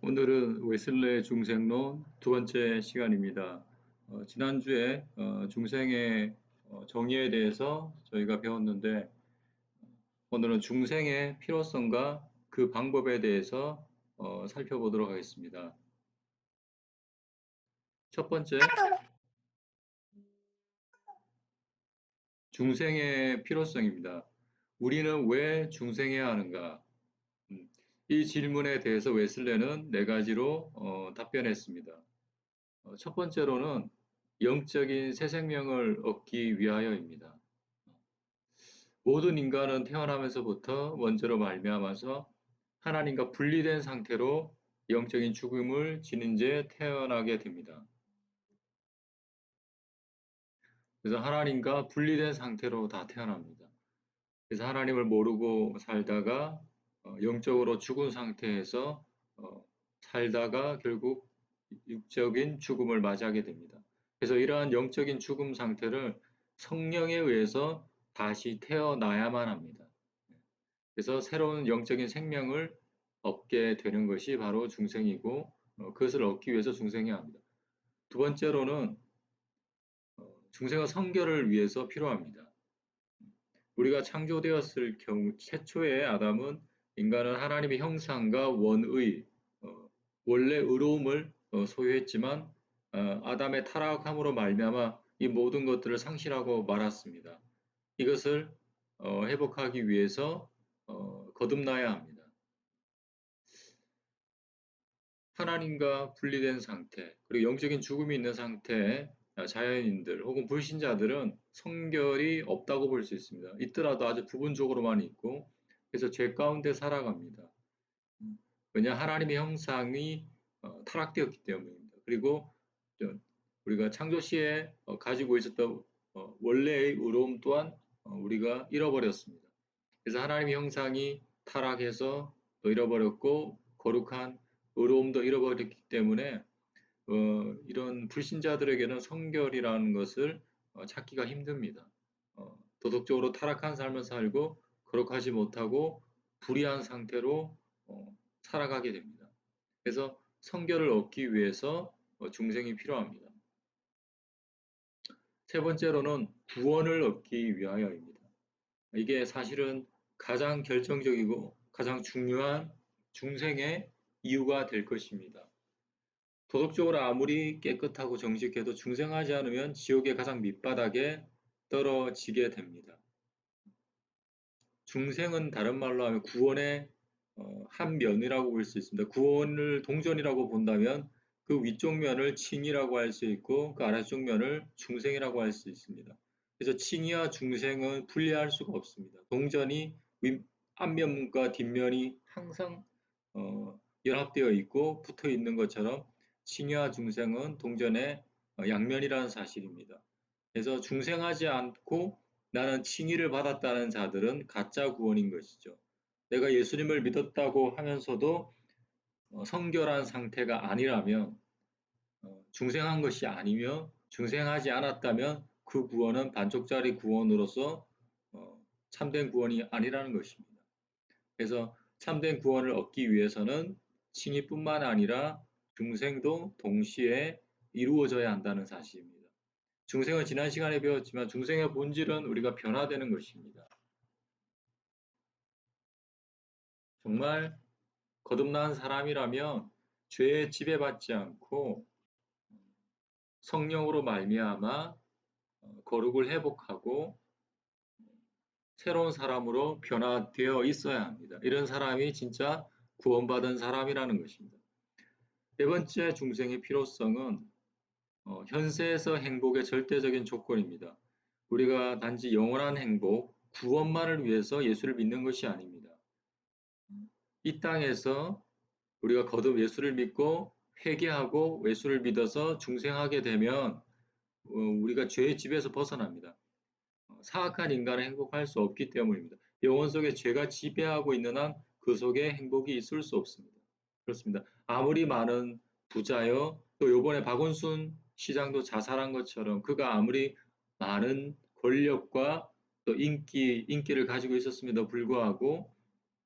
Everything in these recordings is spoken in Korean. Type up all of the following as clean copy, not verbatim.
오늘은 웨슬레 중생론 두 번째 시간입니다. 지난주에 중생의 정의에 대해서 저희가 배웠는데 오늘은 중생의 필요성과 그 방법에 대해서 살펴보도록 하겠습니다. 첫 번째, 중생의 필요성입니다. 우리는 왜 중생해야 하는가? 이 질문에 대해서 웨슬레는 네 가지로 답변했습니다. 첫 번째로는 영적인 새 생명을 얻기 위하여입니다. 모든 인간은 태어나면서부터 원죄로 말미암아서 하나님과 분리된 상태로 영적인 죽음을 지닌 채 태어나게 됩니다. 그래서 하나님과 분리된 상태로 다 태어납니다. 그래서 하나님을 모르고 살다가 영적으로 죽은 상태에서 살다가 결국 육적인 죽음을 맞이하게 됩니다. 그래서 이러한 영적인 죽음 상태를 성령에 의해서 다시 태어나야만 합니다. 그래서 새로운 영적인 생명을 얻게 되는 것이 바로 중생이고 그것을 얻기 위해서 중생해야 합니다. 두 번째로는 중생은 성결을 위해서 필요합니다. 우리가 창조되었을 경우 최초의 아담은 인간은 하나님의 형상과 원의, 원래 의로움을 소유했지만 아담의 타락함으로 말미암아 이 모든 것들을 상실하고 말았습니다. 이것을 회복하기 위해서 거듭나야 합니다. 하나님과 분리된 상태, 그리고 영적인 죽음이 있는 상태의 자연인들 혹은 불신자들은 성결이 없다고 볼 수 있습니다. 있더라도 아주 부분적으로만 있고, 그래서 죄 가운데 살아갑니다. 왜냐 하나님의 형상이 타락되었기 때문입니다. 그리고 우리가 창조 시에 가지고 있었던 원래의 의로움 또한 우리가 잃어버렸습니다. 그래서 하나님의 형상이 타락해서 잃어버렸고 거룩한 의로움도 잃어버렸기 때문에 이런 불신자들에게는 성결이라는 것을 찾기가 힘듭니다. 도덕적으로 타락한 삶을 살고 거룩하지 못하고 불의한 상태로 살아가게 됩니다. 그래서 성결을 얻기 위해서 중생이 필요합니다. 세 번째로는 구원을 얻기 위하여입니다. 이게 사실은 가장 결정적이고 가장 중요한 중생의 이유가 될 것입니다. 도덕적으로 아무리 깨끗하고 정직해도 중생하지 않으면 지옥의 가장 밑바닥에 떨어지게 됩니다. 중생은 다른 말로 하면 구원의 한 면이라고 볼 수 있습니다. 구원을 동전이라고 본다면 그 위쪽 면을 칭이라고 할 수 있고 그 아래쪽 면을 중생이라고 할 수 있습니다. 그래서 칭이와 중생은 분리할 수가 없습니다. 동전이 앞면과 뒷면이 항상 연합되어 있고 붙어 있는 것처럼 칭의와 중생은 동전의 양면이라는 사실입니다. 그래서 중생하지 않고 나는 칭의를 받았다는 자들은 가짜 구원인 것이죠. 내가 예수님을 믿었다고 하면서도 성결한 상태가 아니라면 중생한 것이 아니며 중생하지 않았다면 그 구원은 반쪽짜리 구원으로서 참된 구원이 아니라는 것입니다. 그래서 참된 구원을 얻기 위해서는 칭의뿐만 아니라 중생도 동시에 이루어져야 한다는 사실입니다. 중생은 지난 시간에 배웠지만 중생의 본질은 우리가 변화되는 것입니다. 정말 거듭난 사람이라면 죄에 지배받지 않고 성령으로 말미암아 거룩을 회복하고 새로운 사람으로 변화되어 있어야 합니다. 이런 사람이 진짜 구원받은 사람이라는 것입니다. 네 번째 중생의 필요성은 현세에서 행복의 절대적인 조건입니다. 우리가 단지 영원한 행복, 구원만을 위해서 예수를 믿는 것이 아닙니다. 이 땅에서 우리가 거듭 예수를 믿고 회개하고 예수를 믿어서 중생하게 되면 우리가 죄의 집에서 벗어납니다. 사악한 인간은 행복할 수 없기 때문입니다. 영혼 속에 죄가 지배하고 있는 한 그 속에 행복이 있을 수 없습니다. 그렇습니다. 아무리 많은 부자여 또 요번에 박원순 시장도 자살한 것처럼 그가 아무리 많은 권력과 또 인기를 가지고 있었음에도 불구하고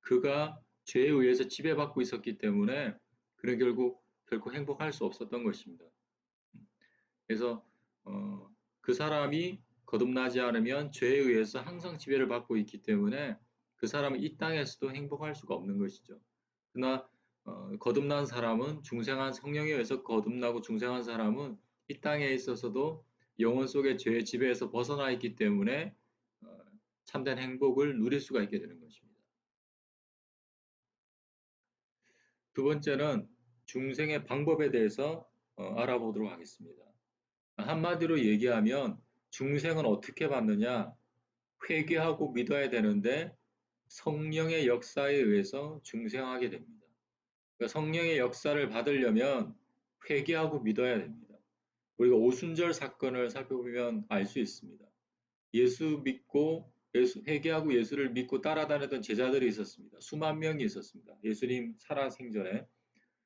그가 죄에 의해서 지배받고 있었기 때문에 그래 결국 행복할 수 없었던 것입니다. 그래서 그 사람이 거듭나지 않으면 죄에 의해서 항상 지배를 받고 있기 때문에 그 사람은 이 땅에서도 행복할 수가 없는 것이죠. 그러나 거듭난 사람은 중생한 성령에 의해서 거듭나고 중생한 사람은 이 땅에 있어서도 영혼 속의 죄의 지배에서 벗어나 있기 때문에 어, 참된 행복을 누릴 수가 있게 되는 것입니다. 두 번째는 중생의 방법에 대해서 알아보도록 하겠습니다. 한마디로 얘기하면 중생은 어떻게 받느냐? 회개하고 믿어야 되는데 성령의 역사에 의해서 중생하게 됩니다. 그러니까 성령의 역사를 받으려면 회개하고 믿어야 됩니다. 우리가 오순절 사건을 살펴보면 알 수 있습니다. 예수 믿고 회개하고 예수를 믿고 따라다녔던 제자들이 있었습니다. 수만 명이 있었습니다. 예수님 살아 생전에.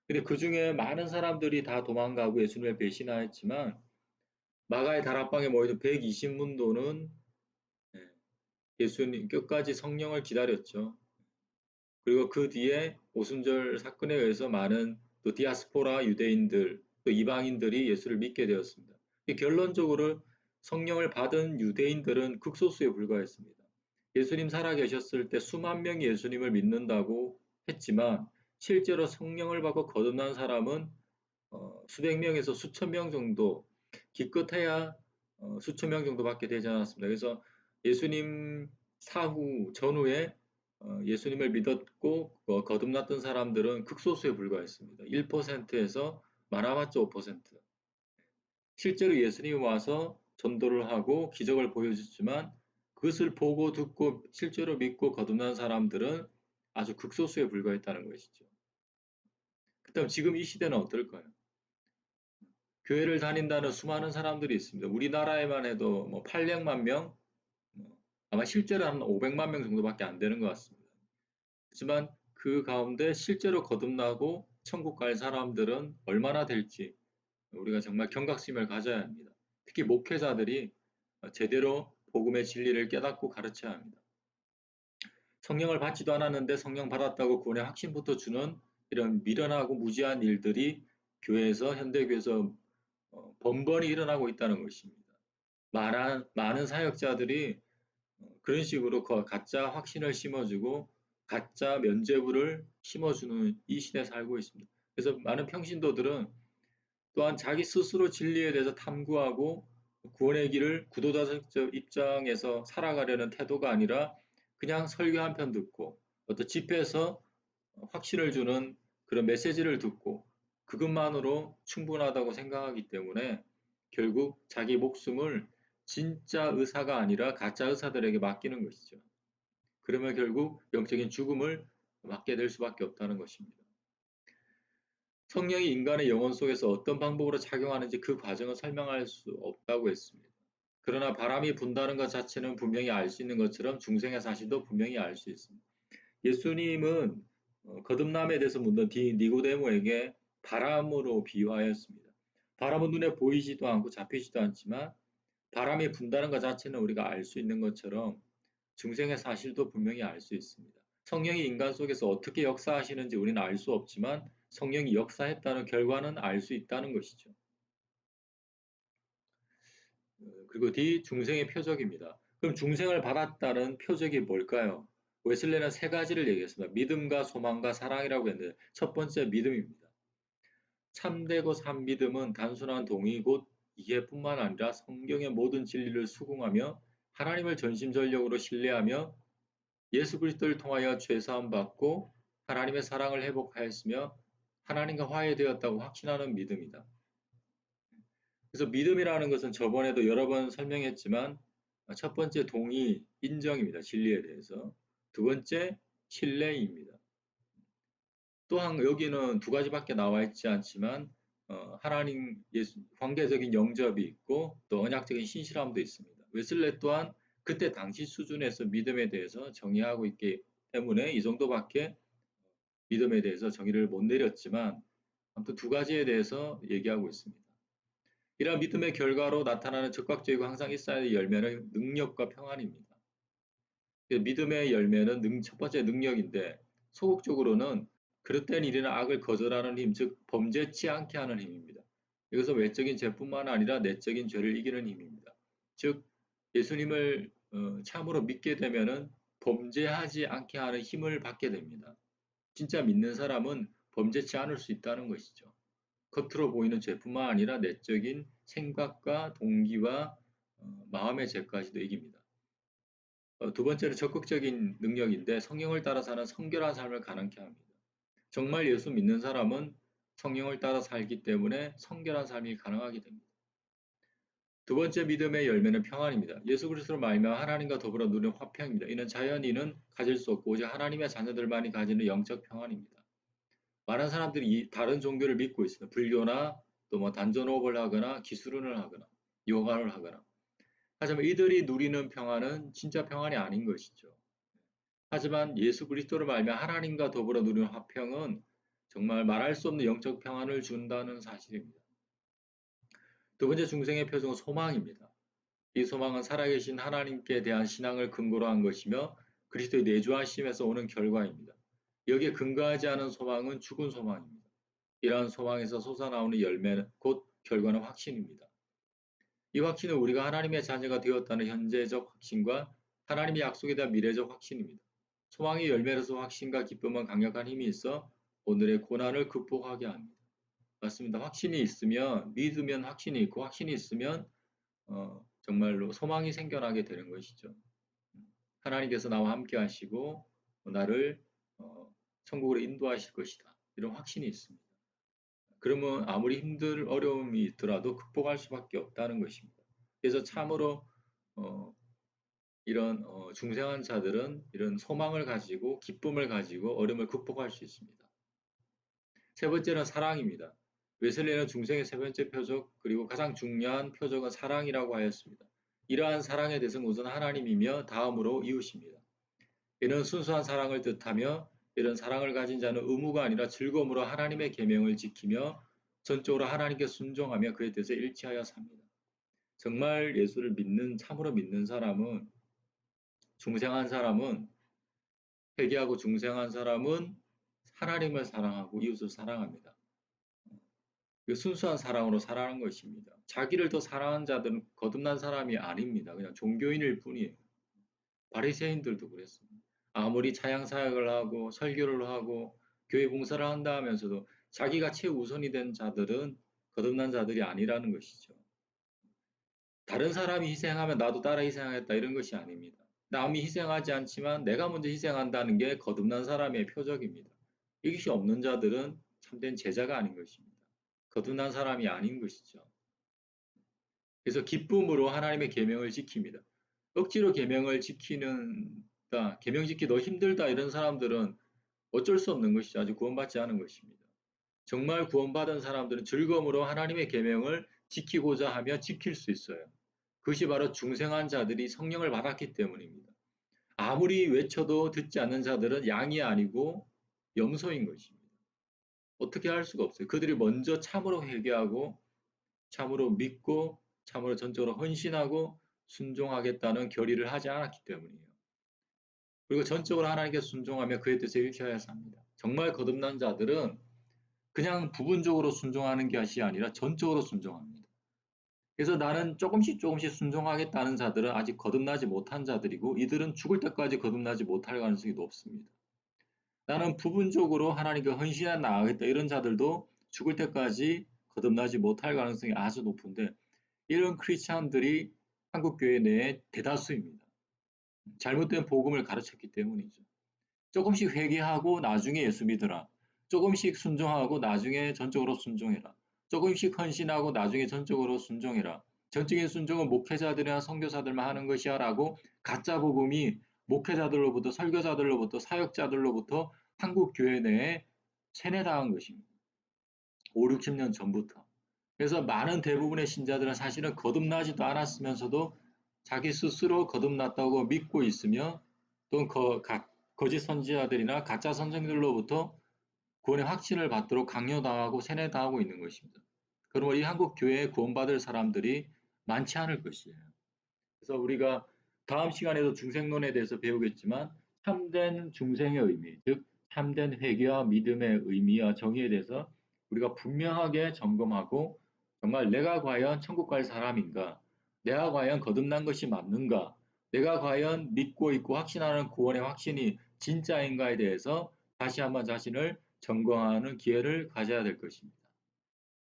근데 그 중에 많은 사람들이 다 도망가고 예수님을 배신하였지만 마가의 다락방에 모이던 120문도는 예수님 끝까지 성령을 기다렸죠. 그리고 그 뒤에 오순절 사건에 의해서 많은 또 디아스포라 유대인들, 또 이방인들이 예수를 믿게 되었습니다. 결론적으로 성령을 받은 유대인들은 극소수에 불과했습니다. 예수님 살아계셨을 때 수만 명이 예수님을 믿는다고 했지만 실제로 성령을 받고 거듭난 사람은 수백 명에서 수천 명 정도, 기껏해야 수천 명 정도밖에 되지 않았습니다. 그래서 예수님 사후 전후에 예수님을 믿었고 거듭났던 사람들은 극소수에 불과했습니다. 1%에서 많아봤자 5%. 실제로 예수님이 와서 전도를 하고 기적을 보여줬지만 그것을 보고 듣고 실제로 믿고 거듭난 사람들은 아주 극소수에 불과했다는 것이죠. 그렇다면 지금 이 시대는 어떨까요? 교회를 다닌다는 수많은 사람들이 있습니다. 우리나라에만 해도 뭐 800만 명, 아마 실제로 한 500만 명 정도밖에 안 되는 것 같습니다. 하지만 그 가운데 실제로 거듭나고 천국 갈 사람들은 얼마나 될지 우리가 정말 경각심을 가져야 합니다. 특히 목회자들이 제대로 복음의 진리를 깨닫고 가르쳐야 합니다. 성령을 받지도 않았는데 성령 받았다고 구원의 확신부터 주는 이런 미련하고 무지한 일들이 교회에서 현대교회에서 번번이 일어나고 있다는 것입니다. 많은 사역자들이 그런 식으로 가짜 확신을 심어주고 가짜 면죄부를 심어주는 이 시대에 살고 있습니다. 그래서 많은 평신도들은 또한 자기 스스로 진리에 대해서 탐구하고 구원의 길을 구도자적 입장에서 살아가려는 태도가 아니라 그냥 설교 한 편 듣고 어떤 집회에서 확신을 주는 그런 메시지를 듣고 그것만으로 충분하다고 생각하기 때문에 결국 자기 목숨을 진짜 의사가 아니라 가짜 의사들에게 맡기는 것이죠. 그러면 결국 영적인 죽음을 맞게 될 수밖에 없다는 것입니다. 성령이 인간의 영혼 속에서 어떤 방법으로 작용하는지 그 과정을 설명할 수 없다고 했습니다. 그러나 바람이 분다는 것 자체는 분명히 알 수 있는 것처럼 중생의 사실도 분명히 알 수 있습니다. 예수님은 거듭남에 대해서 묻는 니고데모에게 바람으로 비유하였습니다. 바람은 눈에 보이지도 않고 잡히지도 않지만 바람이 분다는 것 자체는 우리가 알 수 있는 것처럼 중생의 사실도 분명히 알 수 있습니다. 성령이 인간 속에서 어떻게 역사하시는지 우리는 알 수 없지만 성령이 역사했다는 결과는 알 수 있다는 것이죠. 그리고 D 중생의 표적입니다. 그럼 중생을 받았다는 표적이 뭘까요? 웨슬레는 세 가지를 얘기했습니다. 믿음과 소망과 사랑이라고 했는데 첫 번째 믿음입니다. 참되고 산 믿음은 단순한 동의 곧 이해뿐만 아니라 성경의 모든 진리를 수긍하며 하나님을 전심전력으로 신뢰하며 예수 그리스도를 통하여 죄사함 받고 하나님의 사랑을 회복하였으며 하나님과 화해되었다고 확신하는 믿음이다. 그래서 믿음이라는 것은 저번에도 여러 번 설명했지만 첫 번째 동의, 인정입니다. 진리에 대해서. 두 번째 신뢰입니다. 또한 여기는 두 가지밖에 나와 있지 않지만 하나님 예수 관계적인 영접이 있고 또 언약적인 신실함도 있습니다. 웨슬레 또한 그때 당시 수준에서 믿음에 대해서 정의하고 있기 때문에 이 정도밖에 믿음에 대해서 정의를 못 내렸지만 아무튼 두 가지에 대해서 얘기하고 있습니다. 이러한 믿음의 결과로 나타나는 적극적이고 항상 있어야 할 열매는 능력과 평안입니다. 믿음의 열매는 첫 번째 능력인데 소극적으로는 그릇된 일이나 악을 거절하는 힘, 즉 범죄치 않게 하는 힘입니다. 이것은 외적인 죄뿐만 아니라 내적인 죄를 이기는 힘입니다. 즉 예수님을 참으로 믿게 되면은 범죄하지 않게 하는 힘을 받게 됩니다. 진짜 믿는 사람은 범죄치 않을 수 있다는 것이죠. 겉으로 보이는 죄뿐만 아니라 내적인 생각과 동기와 마음의 죄까지도 이깁니다. 두 번째는 적극적인 능력인데 성령을 따라 사는 성결한 삶을 가능케 합니다. 정말 예수 믿는 사람은 성령을 따라 살기 때문에 성결한 삶이 가능하게 됩니다. 두 번째 믿음의 열매는 평안입니다. 예수 그리스도로 말미암아 하나님과 더불어 누리는 화평입니다. 이는 자연인은 가질 수 없고 오직 하나님의 자녀들만이 가지는 영적 평안입니다. 많은 사람들이 다른 종교를 믿고 있습니다. 불교나 또 뭐 단전호흡을 하거나 기술을 하거나 요가를 하거나. 하지만 이들이 누리는 평안은 진짜 평안이 아닌 것이죠. 하지만 예수 그리스도를 말미암아 하나님과 더불어 누리는 화평은 정말 말할 수 없는 영적 평안을 준다는 사실입니다. 두 번째 중생의 표정은 소망입니다. 이 소망은 살아계신 하나님께 대한 신앙을 근거로 한 것이며 그리스도의 내주하심에서 오는 결과입니다. 여기에 근거하지 않은 소망은 죽은 소망입니다. 이러한 소망에서 솟아나오는 열매는 곧 결과는 확신입니다. 이 확신은 우리가 하나님의 자녀가 되었다는 현재적 확신과 하나님의 약속에 대한 미래적 확신입니다. 소망의 열매로서 확신과 기쁨은 강력한 힘이 있어 오늘의 고난을 극복하게 합니다. 맞습니다. 확신이 있으면 믿으면 확신이 있고 확신이 있으면 정말로 소망이 생겨나게 되는 것이죠. 하나님께서 나와 함께 하시고 나를 천국으로 인도하실 것이다. 이런 확신이 있습니다. 그러면 아무리 힘들 어려움이 있더라도 극복할 수밖에 없다는 것입니다. 그래서 참으로 이런 중생한 자들은 이런 소망을 가지고 기쁨을 가지고 어려움을 극복할 수 있습니다. 세 번째는 사랑입니다. 웨슬리는 중생의 세 번째 표적 그리고 가장 중요한 표적은 사랑이라고 하였습니다. 이러한 사랑의 대상은 우선 하나님이며 다음으로 이웃입니다. 이는 순수한 사랑을 뜻하며 이런 사랑을 가진 자는 의무가 아니라 즐거움으로 하나님의 계명을 지키며 전적으로 하나님께 순종하며 그에 대해서 일치하여 삽니다. 정말 예수를 믿는 참으로 믿는 사람은 중생한 사람은 회개하고 중생한 사람은 하나님을 사랑하고 이웃을 사랑합니다. 순수한 사랑으로 살아가는 것입니다. 자기를 더 사랑하는 자들은 거듭난 사람이 아닙니다. 그냥 종교인일 뿐이에요. 바리새인들도 그랬습니다. 아무리 차양 사역을 하고 설교를 하고 교회 봉사를 한다 하면서도 자기가 최우선이 된 자들은 거듭난 자들이 아니라는 것이죠. 다른 사람이 희생하면 나도 따라 희생하겠다 이런 것이 아닙니다. 남이 희생하지 않지만 내가 먼저 희생한다는 게 거듭난 사람의 표적입니다. 이것이 없는 자들은 참된 제자가 아닌 것입니다. 거듭난 사람이 아닌 것이죠. 그래서 기쁨으로 하나님의 계명을 지킵니다. 억지로 계명을 지키는다, 계명 지키기 너무 힘들다 이런 사람들은 어쩔 수 없는 것이죠. 아직 구원받지 않은 것입니다. 정말 구원받은 사람들은 즐거움으로 하나님의 계명을 지키고자 하며 지킬 수 있어요. 그것이 바로 중생한 자들이 성령을 받았기 때문입니다. 아무리 외쳐도 듣지 않는 자들은 양이 아니고 염소인 것입니다. 어떻게 할 수가 없어요. 그들이 먼저 참으로 회개하고 참으로 믿고 참으로 전적으로 헌신하고 순종하겠다는 결의를 하지 않았기 때문이에요. 그리고 전적으로 하나님께 순종하며 그에 대해서 일치하여 삽니다. 정말 거듭난 자들은 그냥 부분적으로 순종하는 것이 아니라 전적으로 순종합니다. 그래서 나는 조금씩 조금씩 순종하겠다는 자들은 아직 거듭나지 못한 자들이고 이들은 죽을 때까지 거듭나지 못할 가능성이 높습니다. 나는 부분적으로 하나님께 헌신해 나가겠다 이런 자들도 죽을 때까지 거듭나지 못할 가능성이 아주 높은데 이런 크리스찬들이 한국 교회 내에 대다수입니다. 잘못된 복음을 가르쳤기 때문이죠. 조금씩 회개하고 나중에 예수 믿으라. 조금씩 순종하고 나중에 전적으로 순종해라. 조금씩 헌신하고 나중에 전적으로 순종해라. 전적인 순종은 목회자들이나 선교사들만 하는 것이야 라고 가짜 복음이 목회자들로부터 설교자들로부터 사역자들로부터 한국 교회 내에 세뇌당한 것입니다. 5, 60년 전부터. 그래서 많은 대부분의 신자들은 사실은 거듭나지도 않았으면서도 자기 스스로 거듭났다고 믿고 있으며 또 거짓 선지자들이나 가짜 선생들로부터 구원의 확신을 받도록 강요당하고 세뇌당하고 있는 것입니다. 그러면 이 한국 교회에 구원받을 사람들이 많지 않을 것이에요. 그래서 우리가 다음 시간에도 중생론에 대해서 배우겠지만 참된 중생의 의미, 즉 참된 회개와 믿음의 의미와 정의에 대해서 우리가 분명하게 점검하고 정말 내가 과연 천국 갈 사람인가? 내가 과연 거듭난 것이 맞는가? 내가 과연 믿고 있고 확신하는 구원의 확신이 진짜인가에 대해서 다시 한번 자신을 점검하는 기회를 가져야 될 것입니다.